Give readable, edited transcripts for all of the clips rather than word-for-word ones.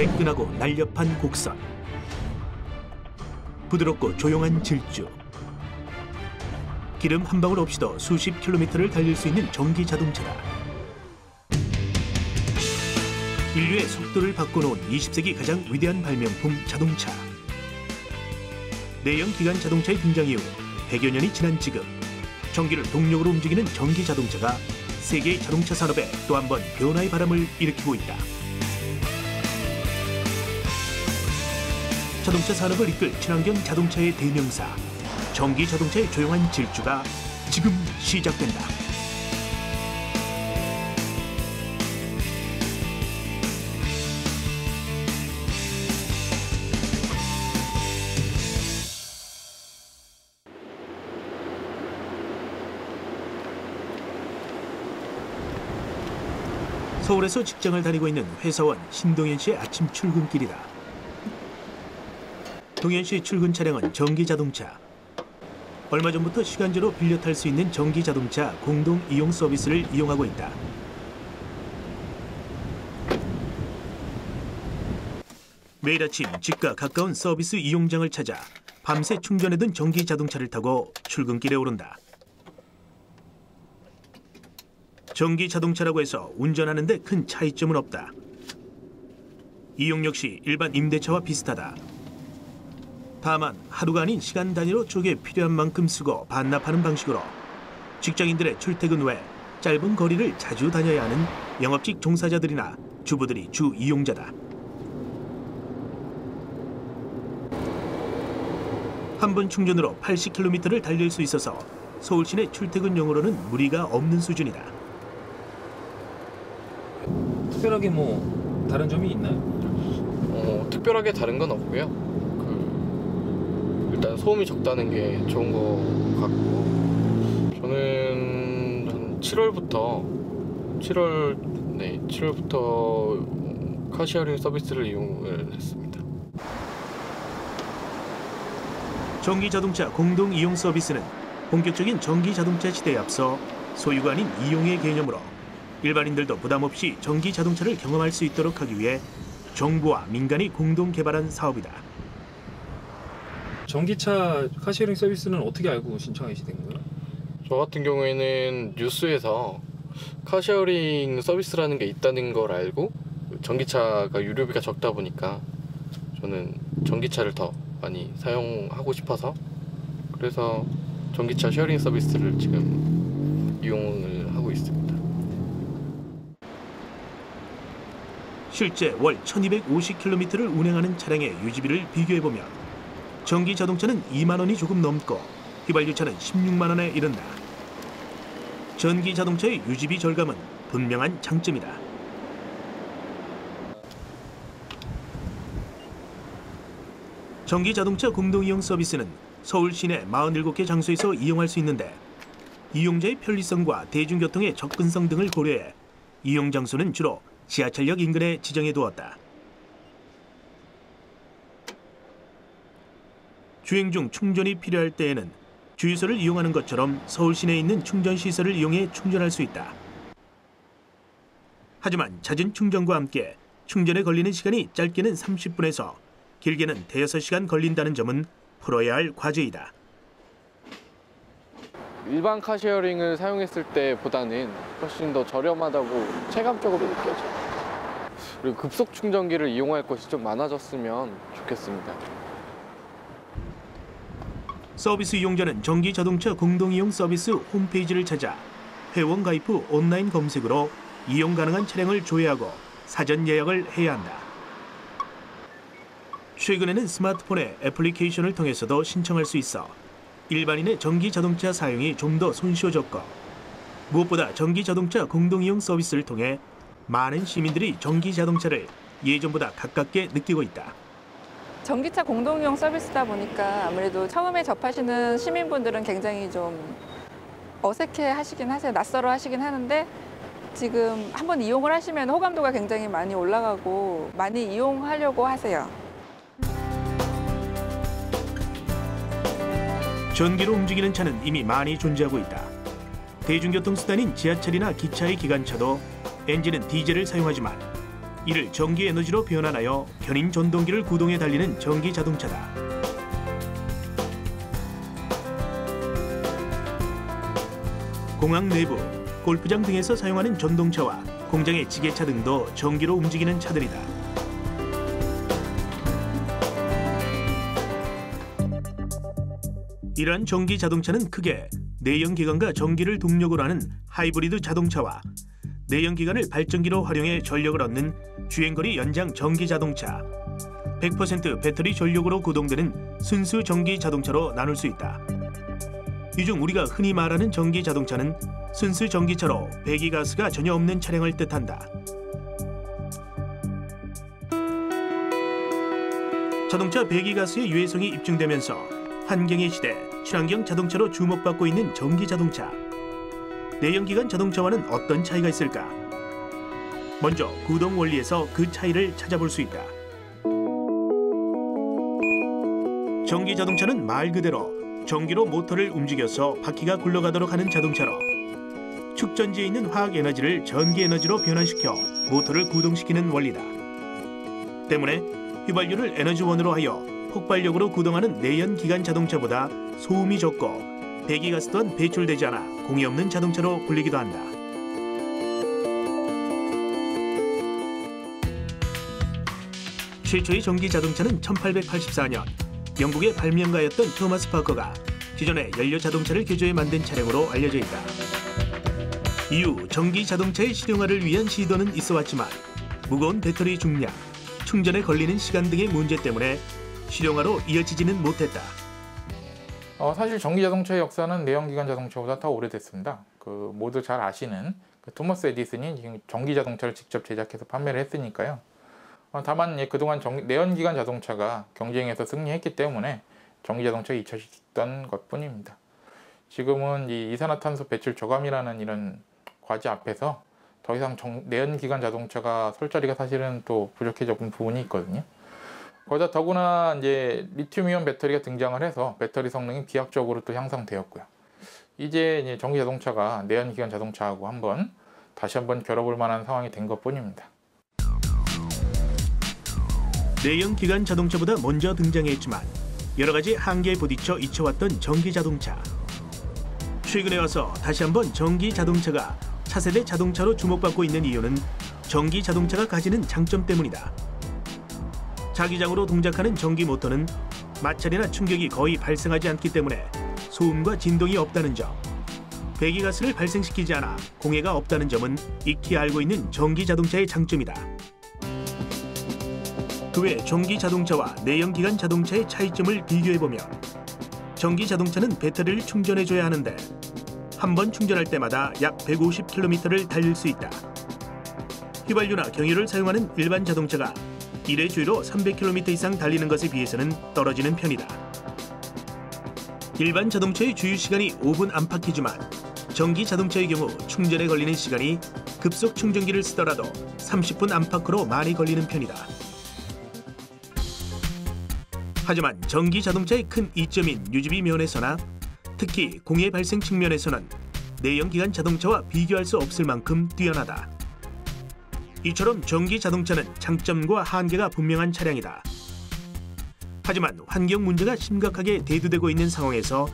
매끈하고 날렵한 곡선, 부드럽고 조용한 질주, 기름 한 방울 없이도 수십 킬로미터를 달릴 수 있는 전기 자동차다. 인류의 속도를 바꿔놓은 20세기 가장 위대한 발명품 자동차. 내연 기관 자동차의 등장 이후 100여 년이 지난 지금 전기를 동력으로 움직이는 전기 자동차가 세계의 자동차 산업에 또 한 번 변화의 바람을 일으키고 있다. 자동차 산업을 이끌 친환경 자동차의 대명사, 전기 자동차의 조용한 질주가 지금 시작된다. 서울에서 직장을 다니고 있는 회사원 신동현 씨의 아침 출근길이다. 동현 씨의 출근 차량은 전기 자동차. 얼마 전부터 시간제로 빌려 탈 수 있는 전기 자동차 공동 이용 서비스를 이용하고 있다. 매일 아침 집과 가까운 서비스 이용장을 찾아 밤새 충전해둔 전기 자동차를 타고 출근길에 오른다. 전기 자동차라고 해서 운전하는 데 큰 차이점은 없다. 이용 역시 일반 임대차와 비슷하다. 다만 하루가 아닌 시간 단위로 쪼개 필요한 만큼 쓰고 반납하는 방식으로 직장인들의 출퇴근 외 짧은 거리를 자주 다녀야 하는 영업직 종사자들이나 주부들이 주 이용자다. 한 번 충전으로 80km를 달릴 수 있어서 서울 시내 출퇴근용으로는 무리가 없는 수준이다. 특별하게 뭐 다른 점이 있나요? 특별하게 다른 건 없고요. 일단 소음이 적다는 게 좋은 것 같고, 저는 한 7월부터 카시어링 서비스를 이용을 했습니다. 전기 자동차 공동 이용 서비스는 본격적인 전기 자동차 시대에 앞서 소유가 아닌 이용의 개념으로 일반인들도 부담 없이 전기 자동차를 경험할 수 있도록 하기 위해 정부와 민간이 공동 개발한 사업이다. 전기차 카시어링 서비스는 어떻게 알고 신청하시게 된 거예요? 저 같은 경우에는 뉴스에서 카시어링 서비스라는 게 있다는 걸 알고, 전기차가 유료비가 적다 보니까 저는 전기차를 더 많이 사용하고 싶어서, 그래서 전기차 쉐어링 서비스를 지금 이용을 하고 있습니다. 실제 월 1250km를 운행하는 차량의 유지비를 비교해보면 전기 자동차는 2만 원이 조금 넘고 휘발유차는 16만 원에 이른다. 전기 자동차의 유지비 절감은 분명한 장점이다. 전기 자동차 공동 이용 서비스는 서울 시내 47개 장소에서 이용할 수 있는데 이용자의 편리성과 대중교통의 접근성 등을 고려해 이용 장소는 주로 지하철역 인근에 지정해 두었다. 주행 중 충전이 필요할 때에는 주유소를 이용하는 것처럼 서울 시내에 있는 충전시설을 이용해 충전할 수 있다. 하지만 잦은 충전과 함께 충전에 걸리는 시간이 짧게는 30분에서 길게는 대여섯 시간 걸린다는 점은 풀어야 할 과제이다. 일반 카시어링을 사용했을 때보다는 훨씬 더 저렴하다고 체감적으로 느껴져요. 그리고 급속 충전기를 이용할 것이 좀 많아졌으면 좋겠습니다. 서비스 이용자는 전기 자동차 공동 이용 서비스 홈페이지를 찾아 회원 가입 후 온라인 검색으로 이용 가능한 차량을 조회하고 사전 예약을 해야 한다. 최근에는 스마트폰의 애플리케이션을 통해서도 신청할 수 있어 일반인의 전기 자동차 사용이 좀 더 손쉬워졌고, 무엇보다 전기 자동차 공동 이용 서비스를 통해 많은 시민들이 전기 자동차를 예전보다 가깝게 느끼고 있다. 전기차 공동이용 서비스다 보니까 아무래도 처음에 접하시는 시민분들은 굉장히 좀 어색해 하시긴 하세요. 낯설어 하시긴 하는데 지금 한번 이용을 하시면 호감도가 굉장히 많이 올라가고 많이 이용하려고 하세요. 전기로 움직이는 차는 이미 많이 존재하고 있다. 대중교통수단인 지하철이나 기차의 기관차도 엔진은 디젤을 사용하지만 이를 전기 에너지로 변환하여 견인 전동기를 구동해 달리는 전기 자동차다. 공항 내부, 골프장 등에서 사용하는 전동차와 공장의 지게차 등도 전기로 움직이는 차들이다. 이러한 전기 자동차는 크게 내연기관과 전기를 동력으로 하는 하이브리드 자동차와 내연기관을 발전기로 활용해 전력을 얻는 주행거리 연장 전기 자동차, 100% 배터리 전력으로 구동되는 순수 전기 자동차로 나눌 수 있다. 이 중 우리가 흔히 말하는 전기 자동차는 순수 전기차로 배기가스가 전혀 없는 차량을 뜻한다. 자동차 배기가스의 유해성이 입증되면서 환경의 시대, 친환경 자동차로 주목받고 있는 전기 자동차. 내연기관 자동차와는 어떤 차이가 있을까? 먼저 구동 원리에서 그 차이를 찾아볼 수 있다. 전기 자동차는 말 그대로 전기로 모터를 움직여서 바퀴가 굴러가도록 하는 자동차로 축전지에 있는 화학 에너지를 전기 에너지로 변환시켜 모터를 구동시키는 원리다. 때문에 휘발유를 에너지원으로 하여 폭발력으로 구동하는 내연기관 자동차보다 소음이 적고 배기가스 또한 배출되지 않아 공해 없는 자동차로 불리기도 한다. 최초의 전기 자동차는 1884년 영국의 발명가였던 토마스 파커가 기존의 연료 자동차를 개조해 만든 차량으로 알려져 있다. 이후 전기 자동차의 실용화를 위한 시도는 있어왔지만 무거운 배터리 중량, 충전에 걸리는 시간 등의 문제 때문에 실용화로 이어지지는 못했다. 사실 전기 자동차의 역사는 내연기관 자동차보다 더 오래됐습니다. 모두 잘 아시는 토머스 에디슨이 지금 전기 자동차를 직접 제작해서 판매를 했으니까요. 다만 그동안 내연기관 자동차가 경쟁에서 승리했기 때문에 전기 자동차가 잊혀졌던 것뿐입니다. 지금은 이 이산화탄소 배출 저감이라는 이런 과제 앞에서 더 이상 내연기관 자동차가 설 자리가 사실은 또 부족해졌던 부분이 있거든요. 거기다 더구나 이제 리튬이온 배터리가 등장을 해서 배터리 성능이 비약적으로 또 향상되었고요. 이제 전기 자동차가 내연기관 자동차하고 다시 한번 겨뤄볼 만한 상황이 된 것뿐입니다. 내연기관 자동차보다 먼저 등장했지만 여러 가지 한계에 부딪혀 잊혀왔던 전기 자동차. 최근에 와서 다시 한번 전기 자동차가 차세대 자동차로 주목받고 있는 이유는 전기 자동차가 가지는 장점 때문이다. 자기장으로 동작하는 전기 모터는 마찰이나 충격이 거의 발생하지 않기 때문에 소음과 진동이 없다는 점, 배기가스를 발생시키지 않아 공해가 없다는 점은 익히 알고 있는 전기 자동차의 장점이다. 그 외 전기 자동차와 내연기관 자동차의 차이점을 비교해보면 전기 자동차는 배터리를 충전해줘야 하는데 한 번 충전할 때마다 약 150km를 달릴 수 있다. 휘발유나 경유를 사용하는 일반 자동차가 1회 주유로 300km 이상 달리는 것에 비해서는 떨어지는 편이다. 일반 자동차의 주유 시간이 5분 안팎이지만 전기 자동차의 경우 충전에 걸리는 시간이 급속 충전기를 쓰더라도 30분 안팎으로 많이 걸리는 편이다. 하지만 전기 자동차의 큰 이점인 유지비 면에서나 특히 공해 발생 측면에서는 내연기관 자동차와 비교할 수 없을 만큼 뛰어나다. 이처럼 전기 자동차는 장점과 한계가 분명한 차량이다. 하지만 환경 문제가 심각하게 대두되고 있는 상황에서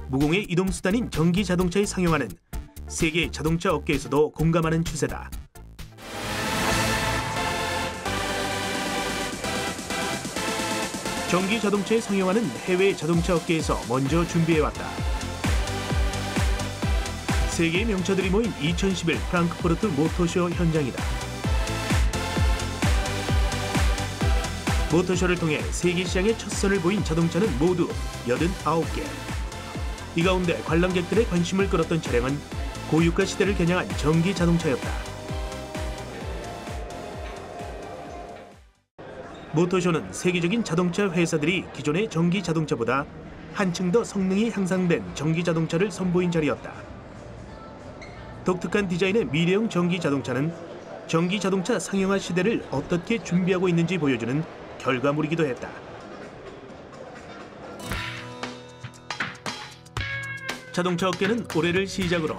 무공해 이동수단인 전기 자동차의 상용화는 세계 자동차 업계에서도 공감하는 추세다. 전기 자동차의 상용화는 해외 자동차 업계에서 먼저 준비해왔다. 세계의 명차들이 모인 2011 프랑크푸르트 모터쇼 현장이다. 모터쇼를 통해 세계 시장의 첫 선을 보인 자동차는 모두 89개. 이 가운데 관람객들의 관심을 끌었던 차량은 고유가 시대를 겨냥한 전기 자동차였다. 모터쇼는 세계적인 자동차 회사들이 기존의 전기 자동차보다 한층 더 성능이 향상된 전기 자동차를 선보인 자리였다. 독특한 디자인의 미래형 전기 자동차는 전기 자동차 상용화 시대를 어떻게 준비하고 있는지 보여주는 결과물이기도 했다. 자동차 업계는 올해를 시작으로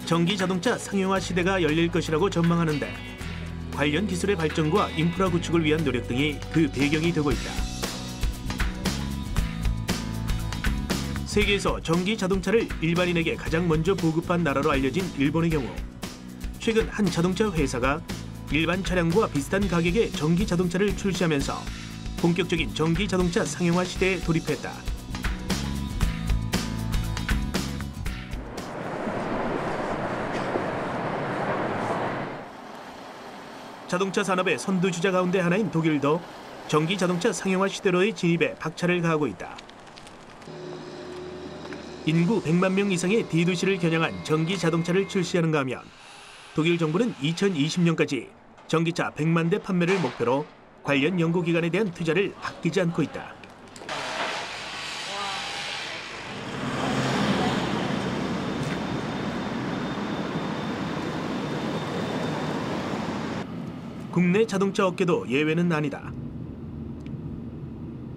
전기 자동차 상용화 시대가 열릴 것이라고 전망하는데 관련 기술의 발전과 인프라 구축을 위한 노력 등이 그 배경이 되고 있다. 세계에서 전기 자동차를 일반인에게 가장 먼저 보급한 나라로 알려진 일본의 경우 최근 한 자동차 회사가 일반 차량과 비슷한 가격의 전기 자동차를 출시하면서 본격적인 전기 자동차 상용화 시대에 돌입했다. 자동차 산업의 선두주자 가운데 하나인 독일도 전기 자동차 상용화 시대로의 진입에 박차를 가하고 있다. 인구 100만 명 이상의 대도시를 겨냥한 전기 자동차를 출시하는가 하면 독일 정부는 2020년까지 전기차 100만 대 판매를 목표로 관련 연구기관에 대한 투자를 아끼지 않고 있다. 국내 자동차 업계도 예외는 아니다.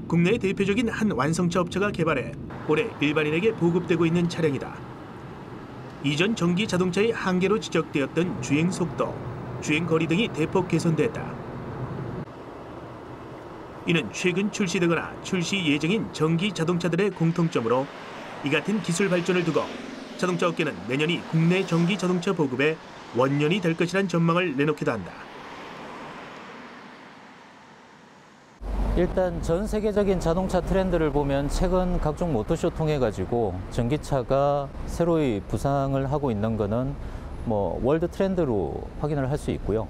국내의 대표적인 한 완성차 업체가 개발해 올해 일반인에게 보급되고 있는 차량이다. 이전 전기 자동차의 한계로 지적되었던 주행 속도, 주행 거리 등이 대폭 개선됐다. 이는 최근 출시되거나 출시 예정인 전기 자동차들의 공통점으로 이 같은 기술 발전을 두고 자동차 업계는 내년이 국내 전기 자동차 보급의 원년이 될 것이란 전망을 내놓기도 한다. 일단 전 세계적인 자동차 트렌드를 보면 최근 각종 모터쇼 통해 가지고 전기차가 새로이 부상을 하고 있는 거는 월드 트렌드로 확인을 할 수 있고요.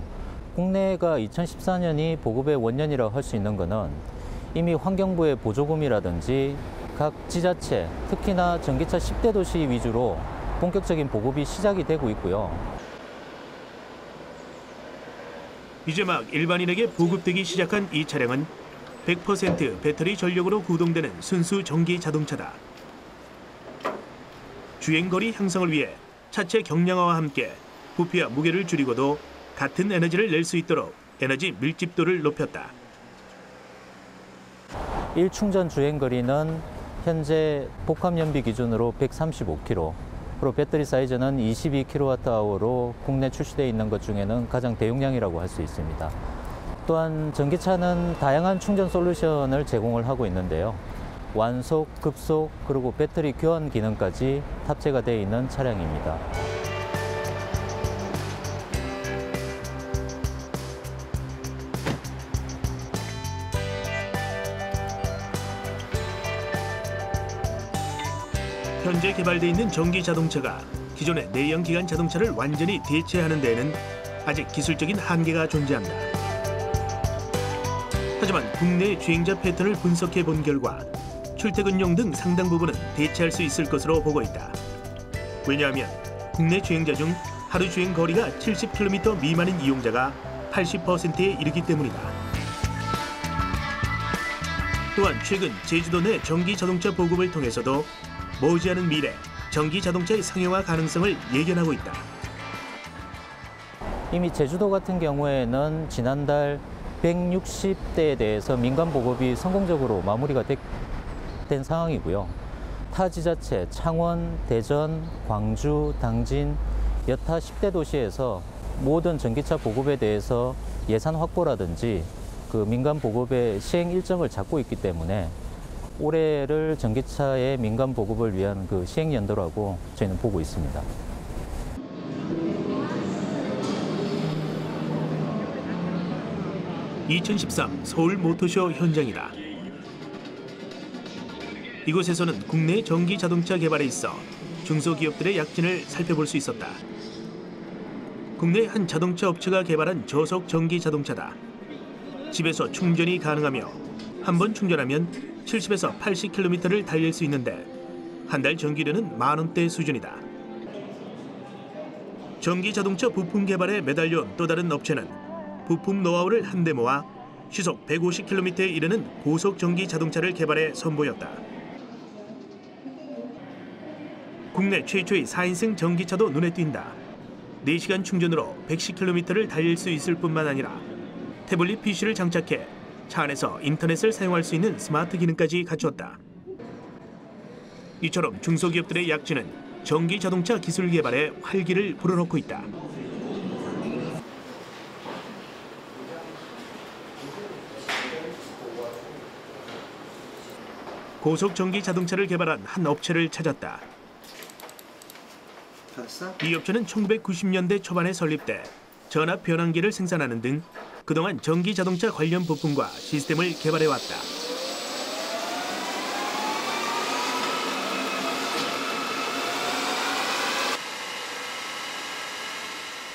국내가 2014년이 보급의 원년이라고 할 수 있는 거는 이미 환경부의 보조금이라든지 각 지자체, 특히나 전기차 10대 도시 위주로 본격적인 보급이 시작이 되고 있고요. 이제 막 일반인에게 보급되기 시작한 이 차량은 100% 배터리 전력으로 구동되는 순수 전기 자동차다. 주행거리 향상을 위해 차체 경량화와 함께 부피와 무게를 줄이고도 같은 에너지를 낼 수 있도록 에너지 밀집도를 높였다. 1충전 주행거리는 현재 복합연비 기준으로 135km, 그리고 배터리 사이즈는 22kWh로 국내 출시되어 있는 것 중에는 가장 대용량이라고 할 수 있습니다. 또한 전기차는 다양한 충전 솔루션을 제공을 하고 있는데요. 완속, 급속, 그리고 배터리 교환 기능까지 탑재가 되어 있는 차량입니다. 현재 개발되어 있는 전기 자동차가 기존의 내연기관 자동차를 완전히 대체하는 데에는 아직 기술적인 한계가 존재한다. 하지만 국내 주행자 패턴을 분석해 본 결과 출퇴근용 등 상당 부분은 대체할 수 있을 것으로 보고 있다. 왜냐하면 국내 주행자 중 하루 주행 거리가 70km 미만인 이용자가 80%에 이르기 때문이다. 또한 최근 제주도 내 전기 자동차 보급을 통해서도 머지않은 미래 전기 자동차의 상용화 가능성을 예견하고 있다. 이미 제주도 같은 경우에는 지난달 160대에 대해서 민간 보급이 성공적으로 마무리가 된 상황이고요. 타 지자체, 창원, 대전, 광주, 당진, 여타 10대 도시에서 모든 전기차 보급에 대해서 예산 확보라든지 그 민간 보급의 시행 일정을 잡고 있기 때문에 올해를 전기차의 민간 보급을 위한 그 시행 연도라고 저희는 보고 있습니다. (2013) 서울 모터쇼 현장이다. 이곳에서는 국내 전기 자동차 개발에 있어 중소기업들의 약진을 살펴볼 수 있었다. 국내 한 자동차 업체가 개발한 저속 전기 자동차다. 집에서 충전이 가능하며 한 번 충전하면 70에서 80km를 달릴 수 있는데 한 달 전기료는 만원대 수준이다. 전기 자동차 부품 개발에 매달려온 또 다른 업체는 부품 노하우를 한데 모아 시속 150km에 이르는 고속 전기 자동차를 개발해 선보였다. 국내 최초의 4인승 전기차도 눈에 띈다. 4시간 충전으로 110km를 달릴 수 있을 뿐만 아니라 태블릿 PC를 장착해 차 안에서 인터넷을 사용할 수 있는 스마트 기능까지 갖췄다. 이처럼 중소기업들의 약진은 전기 자동차 기술 개발에 활기를 불어넣고 있다. 고속 전기 자동차를 개발한 한 업체를 찾았다. 이 업체는 1990년대 초반에 설립돼 전압 변환기를 생산하는 등 그동안 전기 자동차 관련 부품과 시스템을 개발해왔다.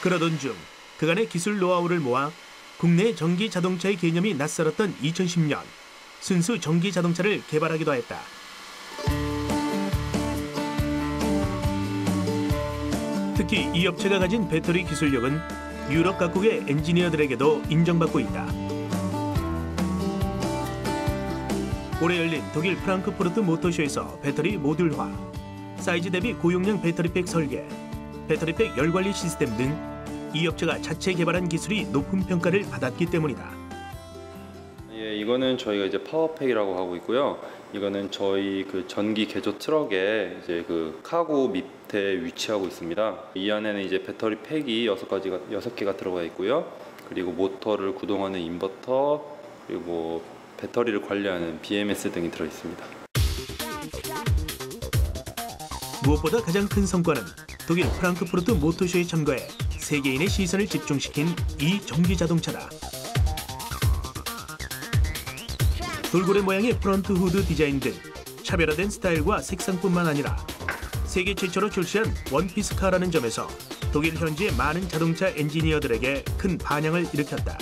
그러던 중 그간의 기술 노하우를 모아 국내 전기 자동차의 개념이 낯설었던 2010년 순수 전기 자동차를 개발하기도 했다. 특히 이 업체가 가진 배터리 기술력은 유럽 각국의 엔지니어들에게도 인정받고 있다. 올해 열린 독일 프랑크푸르트 모터쇼에서 배터리 모듈화, 사이즈 대비 고용량 배터리팩 설계, 배터리팩 열관리 시스템 등 이 업체가 자체 개발한 기술이 높은 평가를 받았기 때문이다. 예, 이거는 저희가 이제 파워팩이라고 하고 있고요. 이거는 저희 그 전기 개조 트럭에 이제 그 카고 밑에 위치하고 있습니다. 이 안에는 이제 배터리 팩이 6개가 들어가 있고요. 그리고 모터를 구동하는 인버터, 그리고 배터리를 관리하는 BMS 등이 들어 있습니다. 무엇보다 가장 큰 성과는 독일 프랑크푸르트 모터쇼에 참가해 세계인의 시선을 집중시킨 이 전기 자동차다. 돌고래 모양의 프런트 후드 디자인 등 차별화된 스타일과 색상뿐만 아니라 세계 최초로 출시한 원피스카라는 점에서 독일 현지의 많은 자동차 엔지니어들에게 큰 반향을 일으켰다.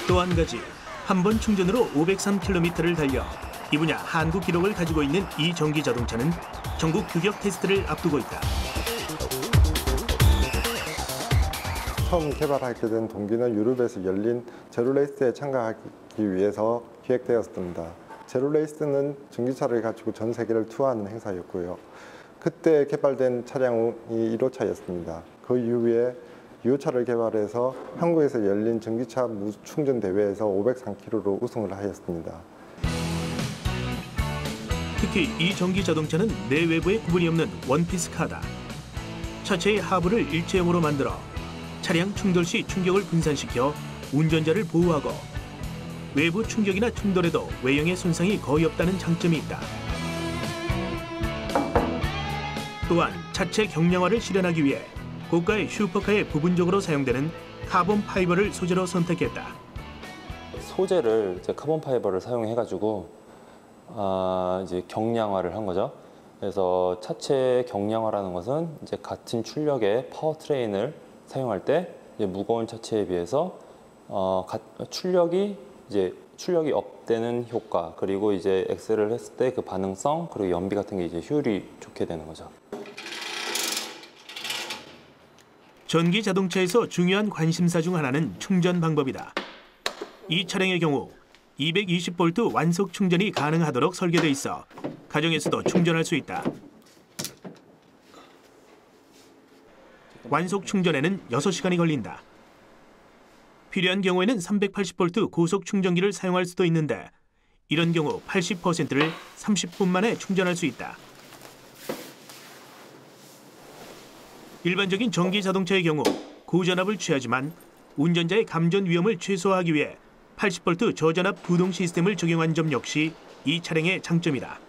또 한 가지, 한 번 충전으로 503km를 달려 이 분야 한국 기록을 가지고 있는 이 전기 자동차는 전국 규격 테스트를 앞두고 있다. 처음 개발하게 된 동기는 유럽에서 열린 제로레이스에 참가하기 위해서 기획되었습니다. 제로레이스는 전기차를 가지고 전 세계를 투어하는 행사였고요. 그때 개발된 차량이 1호차였습니다. 그 이후에 2호차를 개발해서 한국에서 열린 전기차 무충전 대회에서 503km로 우승을 하였습니다. 특히 이 전기 자동차는 내외부에 구분이 없는 원피스카다. 차체의 하부를 일체형으로 만들어 차량 충돌 시 충격을 분산시켜 운전자를 보호하고 외부 충격이나 충돌에도 외형의 손상이 거의 없다는 장점이 있다. 또한 차체 경량화를 실현하기 위해 고가의 슈퍼카에 부분적으로 사용되는 카본 파이버를 소재로 선택했다. 소재를 이제 카본 파이버를 사용해가지고 이제 경량화를 한 거죠. 그래서 차체 경량화라는 것은 이제 같은 출력의 파워트레인을 사용할 때 이제 무거운 차체에 비해서 출력이 업되는 효과, 그리고 이제 엑셀을 했을 때 그 반응성, 그리고 연비 같은 게 이제 효율이 좋게 되는 거죠. 전기 자동차에서 중요한 관심사 중 하나는 충전 방법이다. 이 차량의 경우 220V 완속 충전이 가능하도록 설계돼 있어 가정에서도 충전할 수 있다. 완속 충전에는 6시간이 걸린다. 필요한 경우에는 380V 고속 충전기를 사용할 수도 있는데 이런 경우 80%를 30분 만에 충전할 수 있다. 일반적인 전기 자동차의 경우 고전압을 취하지만 운전자의 감전 위험을 최소화하기 위해 80V 저전압 구동 시스템을 적용한 점 역시 이 차량의 장점이다.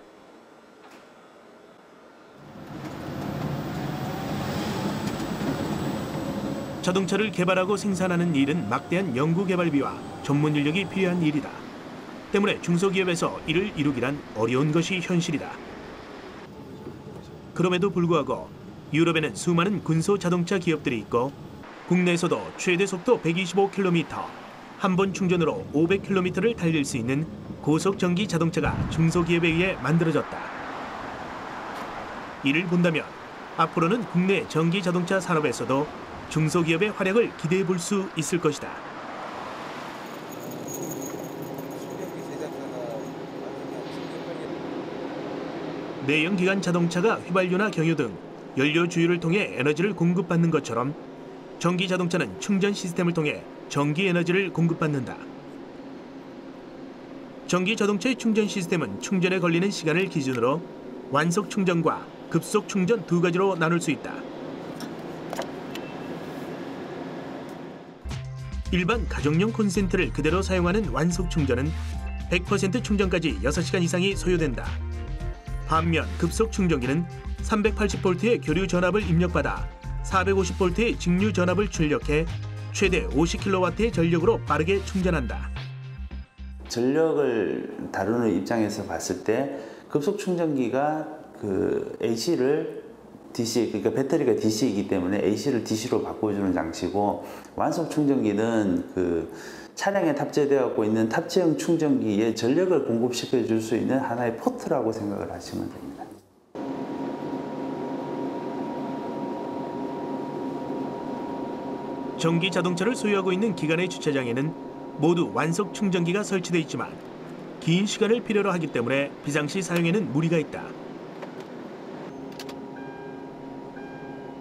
자동차를 개발하고 생산하는 일은 막대한 연구개발비와 전문 인력이 필요한 일이다. 때문에 중소기업에서 이를 이루기란 어려운 것이 현실이다. 그럼에도 불구하고 유럽에는 수많은 군소 자동차 기업들이 있고 국내에서도 최대 속도 125km, 한 번 충전으로 500km를 달릴 수 있는 고속 전기 자동차가 중소기업에 의해 만들어졌다. 이를 본다면 앞으로는 국내 전기 자동차 산업에서도 중소기업의 활약을 기대해 볼 수 있을 것이다. 내연기관 자동차가 휘발유나 경유 등 연료 주유를 통해 에너지를 공급받는 것처럼 전기 자동차는 충전 시스템을 통해 전기 에너지를 공급받는다. 전기 자동차의 충전 시스템은 충전에 걸리는 시간을 기준으로 완속 충전과 급속 충전 두 가지로 나눌 수 있다. 일반 가정용 콘센트를 그대로 사용하는 완속 충전은 100% 충전까지 6시간 이상이 소요된다. 반면 급속 충전기는 380V의 교류 전압을 입력받아 450V의 직류 전압을 출력해 최대 50kW의 전력으로 빠르게 충전한다. 전력을 다루는 입장에서 봤을 때 급속 충전기가 그 AC를 DC, 그러니까 배터리가 DC이기 때문에 AC를 DC로 바꿔주는 장치고, 완속 충전기는 그 차량에 탑재되어 있는 탑재형 충전기에 전력을 공급시켜 줄 수 있는 하나의 포트라고 생각을 하시면 됩니다. 전기 자동차를 소유하고 있는 기관의 주차장에는 모두 완속 충전기가 설치되어 있지만 긴 시간을 필요로 하기 때문에 비상시 사용에는 무리가 있다.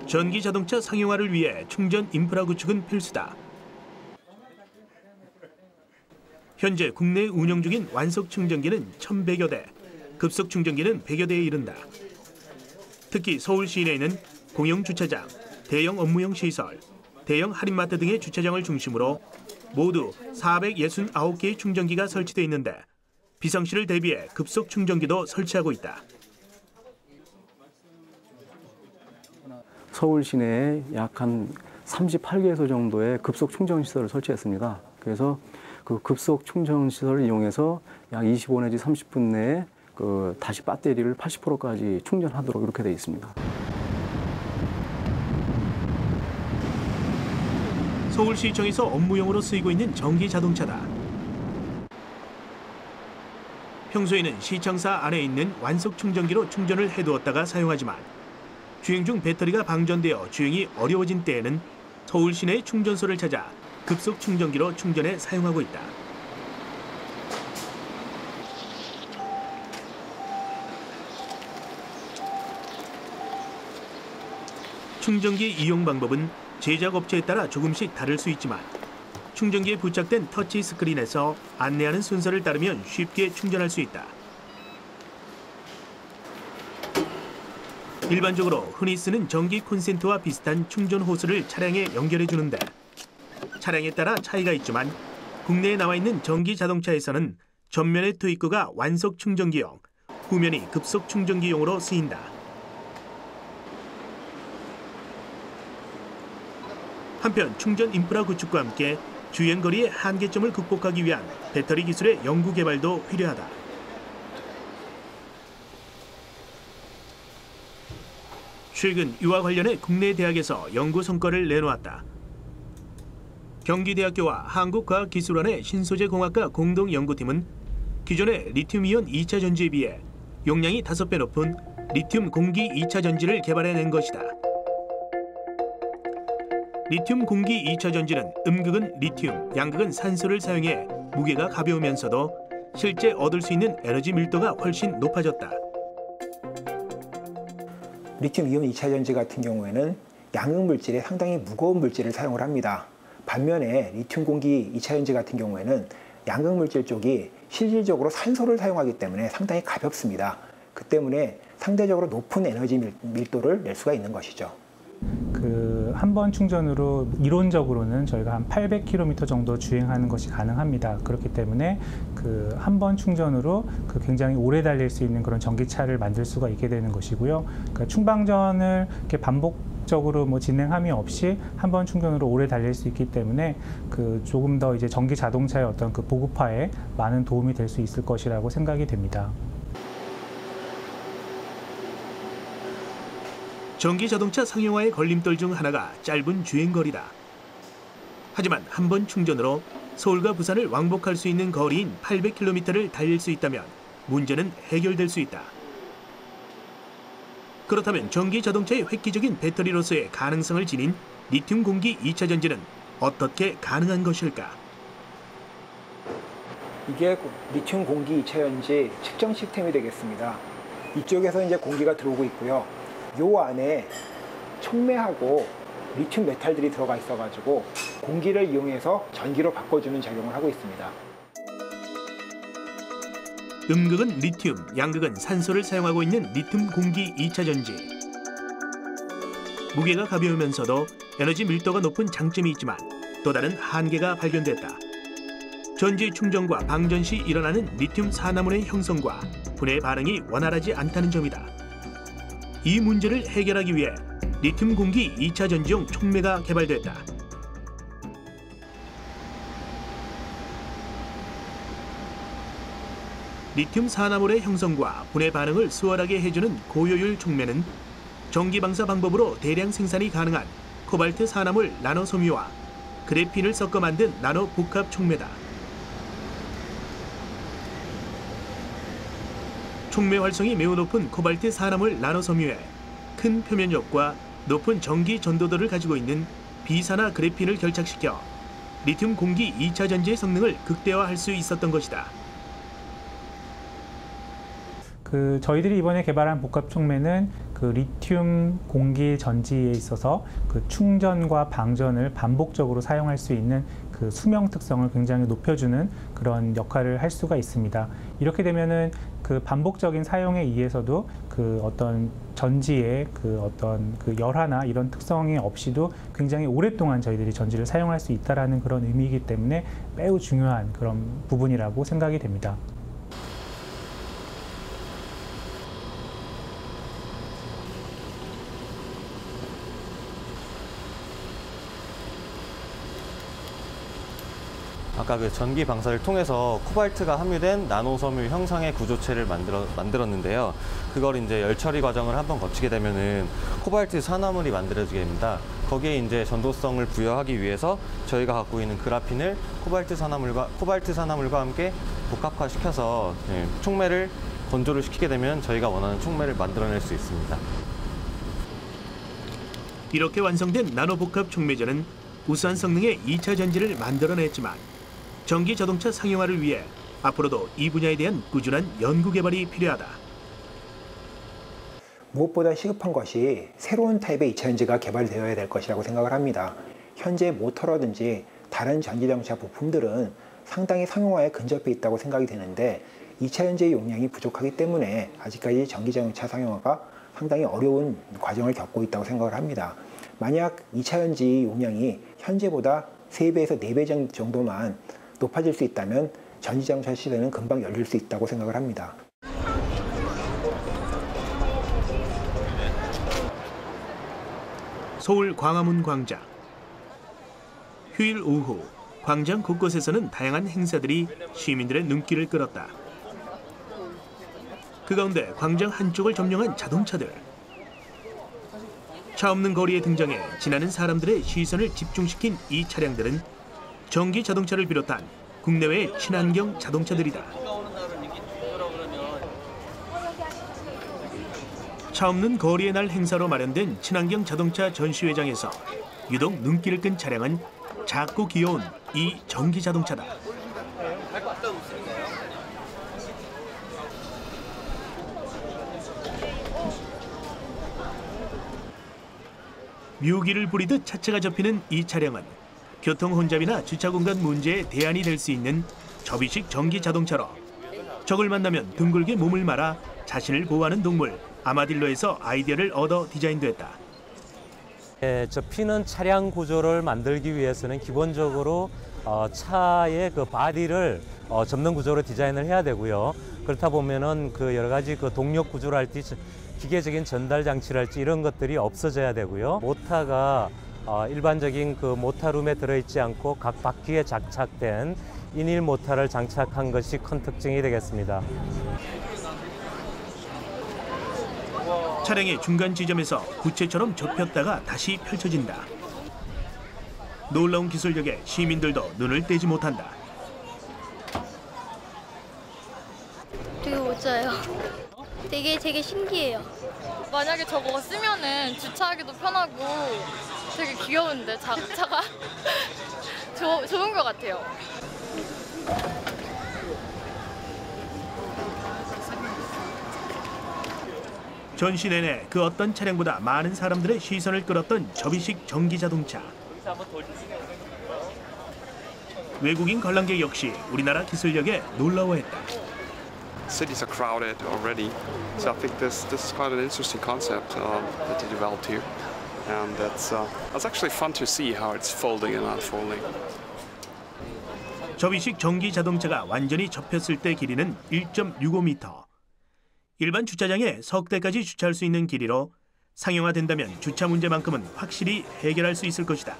전기 자동차 상용화를 위해 충전 인프라 구축은 필수다. 현재 국내에 운영 중인 완속 충전기는 1,100여 대, 급속 충전기는 100여 대에 이른다. 특히 서울 시내에는 공영 주차장, 대형 업무용 시설, 대형 할인마트 등의 주차장을 중심으로 모두 469개의 충전기가 설치되어 있는데 비상시를 대비해 급속 충전기도 설치하고 있다. 서울 시내에 약 한 38개소 정도의 급속 충전 시설을 설치했습니다. 그래서 그 급속 충전 시설을 이용해서 약 25 내지 30분 내에 다시 배터리를 80%까지 충전하도록 이렇게 되어 있습니다. 서울시청에서 업무용으로 쓰이고 있는 전기 자동차다. 평소에는 시청사 안에 있는 완속 충전기로 충전을 해두었다가 사용하지만 주행 중 배터리가 방전되어 주행이 어려워진 때에는 서울 시내의 충전소를 찾아 급속 충전기로 충전해 사용하고 있다. 충전기 이용 방법은 제작업체에 따라 조금씩 다를 수 있지만 충전기에 부착된 터치 스크린에서 안내하는 순서를 따르면 쉽게 충전할 수 있다. 일반적으로 흔히 쓰는 전기 콘센트와 비슷한 충전 호스를 차량에 연결해 주는데 차량에 따라 차이가 있지만 국내에 나와 있는 전기 자동차에서는 전면의 트위크가 완속 충전기용, 후면이 급속 충전기용으로 쓰인다. 한편 충전 인프라 구축과 함께 주행거리의 한계점을 극복하기 위한 배터리 기술의 연구 개발도 필요하다. 최근 이와 관련해 국내 대학에서 연구 성과를 내놓았다. 경기대학교와 한국과학기술원의 신소재공학과 공동연구팀은 기존의 리튬이온 2차 전지에 비해 용량이 5배 높은 리튬 공기 2차 전지를 개발해낸 것이다. 리튬 공기 2차 전지는 음극은 리튬, 양극은 산소를 사용해 무게가 가벼우면서도 실제 얻을 수 있는 에너지 밀도가 훨씬 높아졌다. 리튬이온 2차 전지 같은 경우에는 양극 물질에 상당히 무거운 물질을 사용을 합니다. 반면에 리튬 공기 2차 전지 같은 경우에는 양극 물질 쪽이 실질적으로 산소를 사용하기 때문에 상당히 가볍습니다. 그 때문에 상대적으로 높은 에너지 밀도를 낼 수가 있는 것이죠. 한 번 충전으로 이론적으로는 저희가 한 800km 정도 주행하는 것이 가능합니다. 그렇기 때문에 한 번 충전으로 굉장히 오래 달릴 수 있는 그런 전기차를 만들 수가 있게 되는 것이고요. 그러니까 충방전을 이렇게 반복적으로 진행함이 없이 한 번 충전으로 오래 달릴 수 있기 때문에 조금 더 이제 전기 자동차의 어떤 보급화에 많은 도움이 될 수 있을 것이라고 생각이 됩니다. 전기 자동차 상용화의 걸림돌 중 하나가 짧은 주행거리다. 하지만 한 번 충전으로 서울과 부산을 왕복할 수 있는 거리인 800km를 달릴 수 있다면 문제는 해결될 수 있다. 그렇다면 전기 자동차의 획기적인 배터리로서의 가능성을 지닌 리튬 공기 2차 전지는 어떻게 가능한 것일까? 이게 리튬 공기 2차 전지 측정 시스템이 되겠습니다. 이쪽에서 이제 공기가 들어오고 있고요. 요 안에 촉매하고 리튬 메탈들이 들어가 있어가지고 공기를 이용해서 전기로 바꿔주는 작용을 하고 있습니다. 음극은 리튬, 양극은 산소를 사용하고 있는 리튬 공기 2차 전지. 무게가 가벼우면서도 에너지 밀도가 높은 장점이 있지만 또 다른 한계가 발견됐다. 전지 충전과 방전 시 일어나는 리튬 산화물의 형성과 분해 반응이 원활하지 않다는 점이다. 이 문제를 해결하기 위해 리튬 공기 2차 전지용 촉매가 개발됐다. 리튬 산화물의 형성과 분해 반응을 수월하게 해주는 고효율 촉매는 전기 방사 방법으로 대량 생산이 가능한 코발트 산화물 나노섬유와 그래핀을 섞어 만든 나노 복합 촉매다. 촉매 활성이 매우 높은 코발트 산화물 나노섬유에 큰 표면력과 높은 전기 전도도를 가지고 있는 비산화 그래핀을 결착시켜 리튬 공기 2차 전지의 성능을 극대화할 수 있었던 것이다. 저희들이 이번에 개발한 복합 촉매는 리튬 공기 전지에 있어서 충전과 방전을 반복적으로 사용할 수 있는 수명 특성을 굉장히 높여주는 그런 역할을 할 수가 있습니다. 이렇게 되면은 반복적인 사용에 의해서도 어떤 전지의 어떤 열화나 이런 특성이 없이도 굉장히 오랫동안 저희들이 전지를 사용할 수 있다라는 그런 의미이기 때문에 매우 중요한 그런 부분이라고 생각이 됩니다. 아까 전기 방사를 통해서 코발트가 함유된 나노섬유 형상의 구조체를 만들었는데요. 그걸 이제 열 처리 과정을 한번 거치게 되면은 코발트 산화물이 만들어지게 됩니다. 거기에 이제 전도성을 부여하기 위해서 저희가 갖고 있는 그라핀을 코발트 산화물과 함께 복합화시켜서 촉매를 건조를 시키게 되면 저희가 원하는 촉매를 만들어낼 수 있습니다. 이렇게 완성된 나노복합 촉매제는 우수한 성능의 2차 전지를 만들어냈지만 전기 자동차 상용화를 위해 앞으로도 이 분야에 대한 꾸준한 연구 개발이 필요하다. 무엇보다 시급한 것이 새로운 타입의 2차 전지가 개발되어야 될 것이라고 생각을 합니다. 현재 모터라든지 다른 전기자동차 부품들은 상당히 상용화에 근접해 있다고 생각이 되는데 2차 전지의 용량이 부족하기 때문에 아직까지 전기자동차 상용화가 상당히 어려운 과정을 겪고 있다고 생각을 합니다. 만약 2차 전지 용량이 현재보다 3배에서 4배 정도만 높아질 수 있다면 전기자동차 시대는 금방 열릴 수 있다고 생각을 합니다. 서울 광화문 광장. 휴일 오후 광장 곳곳에서는 다양한 행사들이 시민들의 눈길을 끌었다. 그 가운데 광장 한쪽을 점령한 자동차들. 차 없는 거리에 등장해 지나는 사람들의 시선을 집중시킨 이 차량들은 전기 자동차를 비롯한 국내외의 친환경 자동차들이다. 차 없는 거리의 날 행사로 마련된 친환경 자동차 전시회장에서 유독 눈길을 끈 차량은 작고 귀여운 이 전기 자동차다. 묘기를 부리듯 차체가 접히는 이 차량은 교통 혼잡이나 주차 공간 문제에 대안이 될 수 있는 접이식 전기 자동차로 적을 만나면 둥글게 몸을 말아 자신을 보호하는 동물 아마딜로에서 아이디어를 얻어 디자인됐다. 접히는 차량 구조를 만들기 위해서는 기본적으로 차의 바디를 접는 구조로 디자인을 해야 되고요. 그렇다 보면은 여러 가지 동력 구조랄지 기계적인 전달 장치랄지 이런 것들이 없어져야 되고요. 모터가 일반적인 모터룸에 들어있지 않고 각 바퀴에 장착된 인일 모터를 장착한 것이 큰 특징이 되겠습니다. 차량의 중간 지점에서 구체처럼 접혔다가 다시 펼쳐진다. 놀라운 기술력에 시민들도 눈을 떼지 못한다. 되게 멋져요. 되게 신기해요. 만약에 저거 쓰면은 주차하기도 편하고 되게 귀여운데 차가 좋은 것 같아요. 전시 내내 그 어떤 차량보다 많은 사람들의 시선을 끌었던 접이식 전기 자동차. 외국인 관람객 역시 우리나라 기술력에 놀라워했다. Cities are crowded already, so I think this is quite an interesting concept that they developed here. and that's actually fun to see how it's folding and unfolding. 접이식 전기 자동차가 완전히 접혔을 때 길이는 1.65m. 일반 주차장에 석 대까지 주차할 수 있는 길이로 상용화된다면 주차 문제만큼은 확실히 해결할 수 있을 것이다.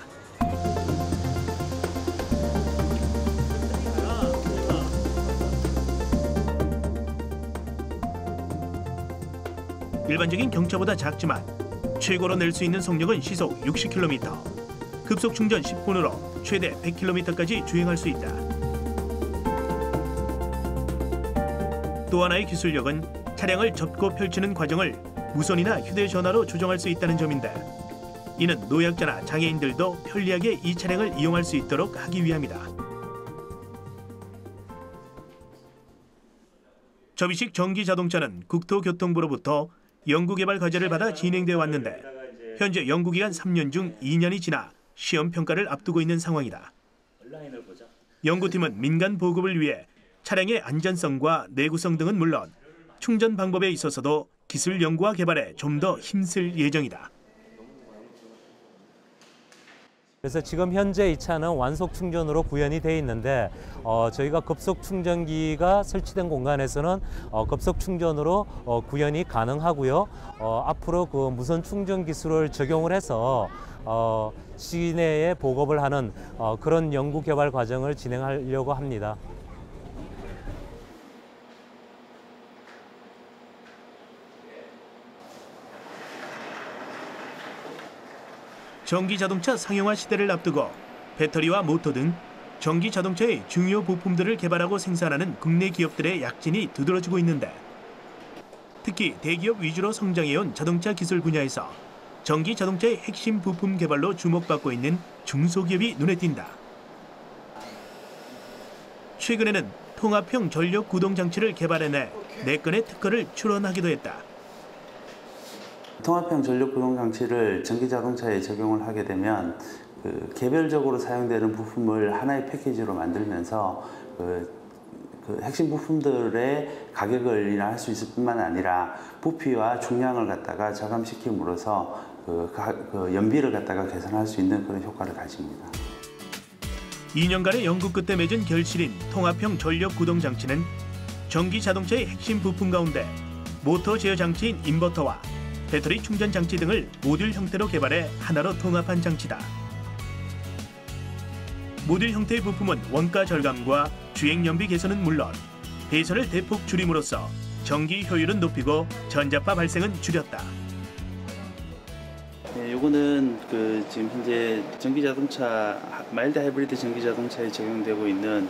일반적인 경차보다 작지만 최고로 낼 수 있는 속력은 시속 60km, 급속 충전 10분으로 최대 100km까지 주행할 수 있다. 또 하나의 기술력은 차량을 접고 펼치는 과정을 무선이나 휴대전화로 조정할 수 있다는 점인데, 이는 노약자나 장애인들도 편리하게 이 차량을 이용할 수 있도록 하기 위함이다. 접이식 전기 자동차는 국토교통부로부터 연구개발 과제를 받아 진행되어 왔는데, 현재 연구기간 3년 중 2년이 지나 시험평가를 앞두고 있는 상황이다. 연구팀은 민간 보급을 위해 차량의 안전성과 내구성 등은 물론 충전 방법에 있어서도 기술 연구와 개발에 좀 더 힘쓸 예정이다. 그래서 지금 현재 이 차는 완속 충전으로 구현이 되어 있는데 저희가 급속 충전기가 설치된 공간에서는 급속 충전으로 구현이 가능하고요. 앞으로 그 무선 충전 기술을 적용을 해서 시내에 보급을 하는 그런 연구 개발 과정을 진행하려고 합니다. 전기 자동차 상용화 시대를 앞두고 배터리와 모터 등 전기 자동차의 중요 부품들을 개발하고 생산하는 국내 기업들의 약진이 두드러지고 있는데, 특히 대기업 위주로 성장해온 자동차 기술 분야에서 전기 자동차의 핵심 부품 개발로 주목받고 있는 중소기업이 눈에 띈다. 최근에는 통합형 전력 구동 장치를 개발해내 4건의 특허를 출원하기도 했다. 통합형 전력 구동 장치를 전기 자동차에 적용을 하게 되면 그 개별적으로 사용되는 부품을 하나의 패키지로 만들면서 그 핵심 부품들의 가격을 인하할 수 있을 뿐만 아니라 부피와 중량을 갖다가 절감시킴으로써 그 연비를 갖다가 개선할 수 있는 그런 효과를 가집니다. 2년간의 연구 끝에 맺은 결실인 통합형 전력 구동 장치는 전기 자동차의 핵심 부품 가운데 모터 제어 장치인 인버터와 배터리 충전 장치 등을 모듈 형태로 개발해 하나로 통합한 장치다. 모듈 형태의 부품은 원가 절감과 주행 연비 개선은 물론 배선을 대폭 줄임으로써 전기 효율은 높이고 전자파 발생은 줄였다. 네, 요거는 지금 현재 전기 자동차 마일드 하이브리드 전기 자동차에 적용되고 있는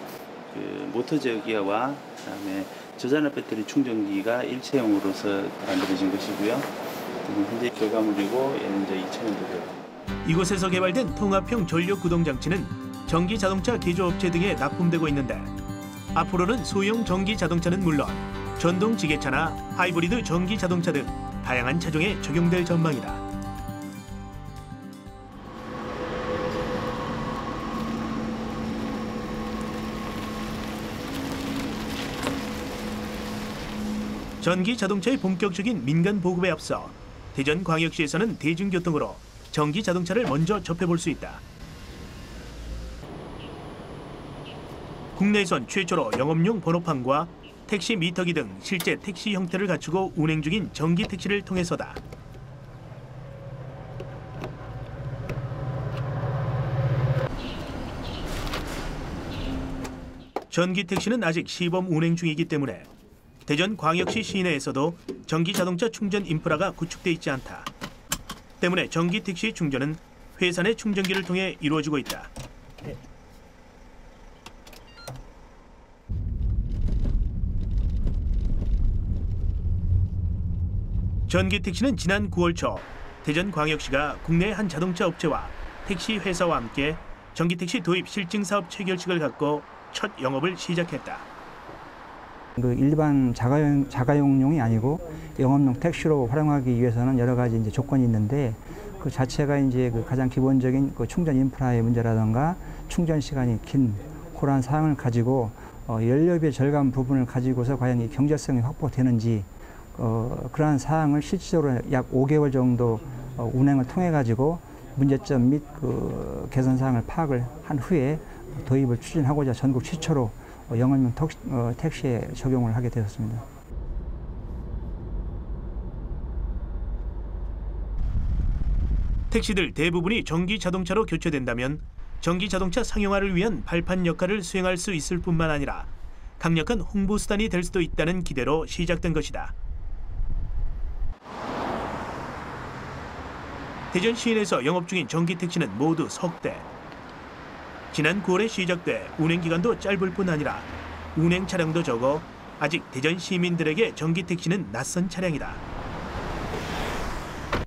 모터 제어기와 그다음에 저전압 배터리 충전기가 일체형으로서 만들어진 것이고요. 현재 결과물이고 얘는 이제 2,000년도고요. 이곳에서 개발된 통합형 전력 구동 장치는 전기 자동차 개조업체 등에 납품되고 있는데, 앞으로는 소형 전기 자동차는 물론 전동 지게차나 하이브리드 전기 자동차 등 다양한 차종에 적용될 전망이다. 전기 자동차의 본격적인 민간 보급에 앞서 대전광역시에서는 대중교통으로 전기 자동차를 먼저 접해볼 수 있다. 국내에선 최초로 영업용 번호판과 택시 미터기 등 실제 택시 형태를 갖추고 운행 중인 전기 택시를 통해서다. 전기 택시는 아직 시범 운행 중이기 때문에 대전광역시 시내에서도 전기 자동차 충전 인프라가 구축돼 있지 않다. 때문에 전기 택시 충전은 회사 내 충전기를 통해 이루어지고 있다. 전기 택시는 지난 9월 초 대전광역시가 국내 한 자동차 업체와 택시 회사와 함께 전기 택시 도입 실증 사업 체결식을 갖고 첫 영업을 시작했다. 일반 자가용용이 아니고 영업용 택시로 활용하기 위해서는 여러 가지 이제 조건이 있는데, 그 자체가 이제 가장 기본적인 충전 인프라의 문제라든가 충전 시간이 긴 그러한 사항을 가지고 연료비 절감 부분을 가지고서 과연 이 경제성이 확보되는지 그러한 사항을 실질적으로 약 5개월 정도 운행을 통해 가지고 문제점 및 그 개선 사항을 파악을 한 후에 도입을 추진하고자 전국 최초로 영업용 택시에 적용을 하게 되었습니다. 택시들 대부분이 전기 자동차로 교체된다면 전기 자동차 상용화를 위한 발판 역할을 수행할 수 있을 뿐만 아니라 강력한 홍보 수단이 될 수도 있다는 기대로 시작된 것이다. 대전 시인에서 영업 중인 전기 택시는 모두 석 대. 지난 9월에 시작돼 운행 기간도 짧을 뿐 아니라 운행 차량도 적어 아직 대전 시민들에게 전기 택시는 낯선 차량이다.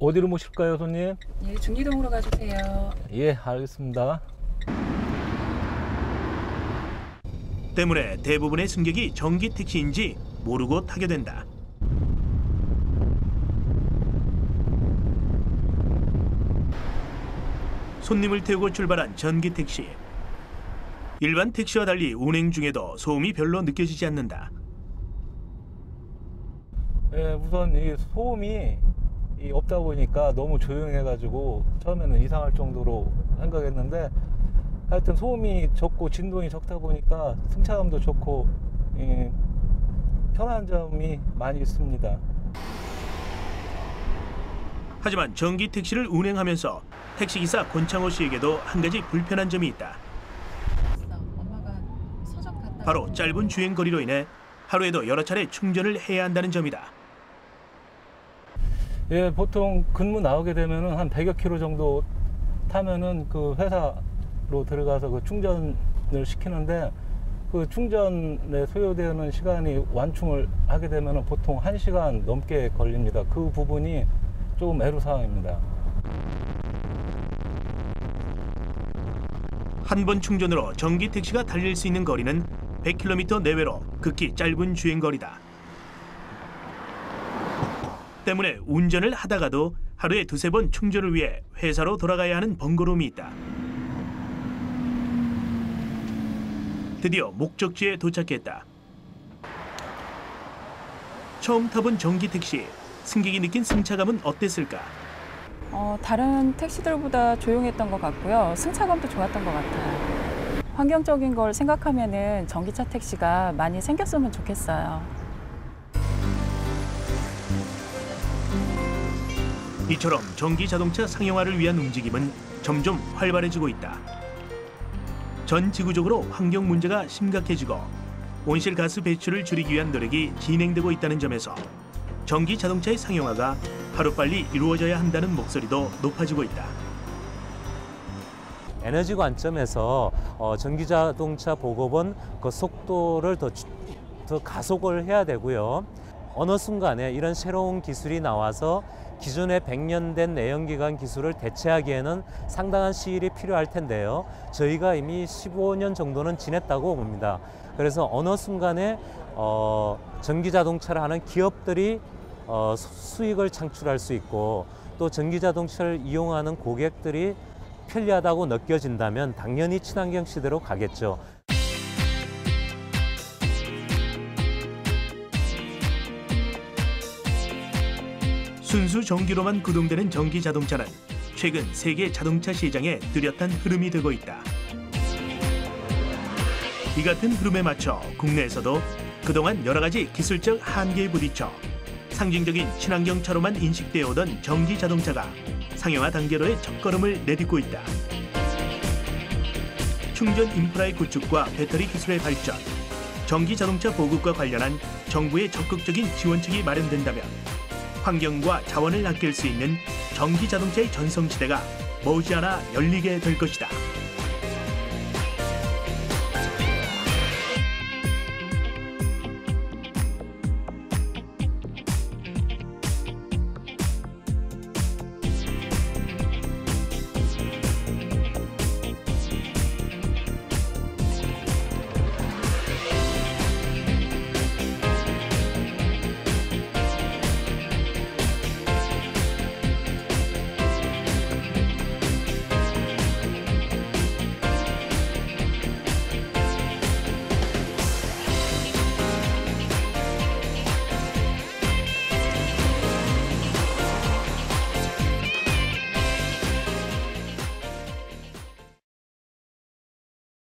어디로 모실까요, 손님? 예, 중리동으로 가주세요. 예, 알겠습니다. 때문에 대부분의 승객이 전기 택시인지 모르고 타게 된다. 손님을 태우고 출발한 전기 택시. 일반 택시와 달리 운행 중에도 소음이 별로 느껴지지 않는다. 예, 우선 이 소음이 없다 보니까 너무 조용해가지고 처음에는 이상할 정도로 생각했는데 하여튼 소음이 적고 진동이 적다 보니까 승차감도 좋고 편한 점이 많이 있습니다. 하지만 전기 택시를 운행하면서 택시기사 권창호 씨에게도 한 가지 불편한 점이 있다. 바로 짧은 주행거리로 인해 하루에도 여러 차례 충전을 해야 한다는 점이다. 예, 보통 근무 나오게 되면은 한 100여 킬로 정도 타면은 그 회사로 들어가서 그 충전을 시키는데 그 충전에 소요되는 시간이 완충을 하게 되면은 보통 1시간 넘게 걸립니다. 그 부분이 조금 애로사항입니다. 한 번 충전으로 전기 택시가 달릴 수 있는 거리는 100km 내외로 극히 짧은 주행거리다. 때문에 운전을 하다가도 하루에 두세 번 충전을 위해 회사로 돌아가야 하는 번거로움이 있다. 드디어 목적지에 도착했다. 처음 타본 전기 택시, 승객이 느낀 승차감은 어땠을까? 다른 택시들보다 조용했던 것 같고요. 승차감도 좋았던 것 같아요. 환경적인 걸 생각하면은 전기차 택시가 많이 생겼으면 좋겠어요. 이처럼 전기 자동차 상용화를 위한 움직임은 점점 활발해지고 있다. 전 지구적으로 환경 문제가 심각해지고 온실가스 배출을 줄이기 위한 노력이 진행되고 있다는 점에서 전기 자동차의 상용화가 하루빨리 이루어져야 한다는 목소리도 높아지고 있다. 에너지 관점에서 전기자동차 보급은 그 속도를 더 가속을 해야 되고요. 어느 순간에 이런 새로운 기술이 나와서 기존의 100년 된 내연기관 기술을 대체하기에는 상당한 시일이 필요할 텐데요. 저희가 이미 15년 정도는 지냈다고 봅니다. 그래서 어느 순간에 전기자동차를 하는 기업들이 수익을 창출할 수 있고 또 전기자동차를 이용하는 고객들이 편리하다고 느껴진다면 당연히 친환경 시대로 가겠죠. 순수 전기로만 구동되는 전기 자동차는 최근 세계 자동차 시장에 뚜렷한 흐름이 되고 있다. 이 같은 흐름에 맞춰 국내에서도 그동안 여러 가지 기술적 한계에 부딪혀 상징적인 친환경차로만 인식되어 오던 전기 자동차가 상용화 단계로의 첫걸음을 내딛고 있다. 충전 인프라의 구축과 배터리 기술의 발전, 전기 자동차 보급과 관련한 정부의 적극적인 지원책이 마련된다면 환경과 자원을 아낄 수 있는 전기 자동차의 전성시대가 머지않아 열리게 될 것이다.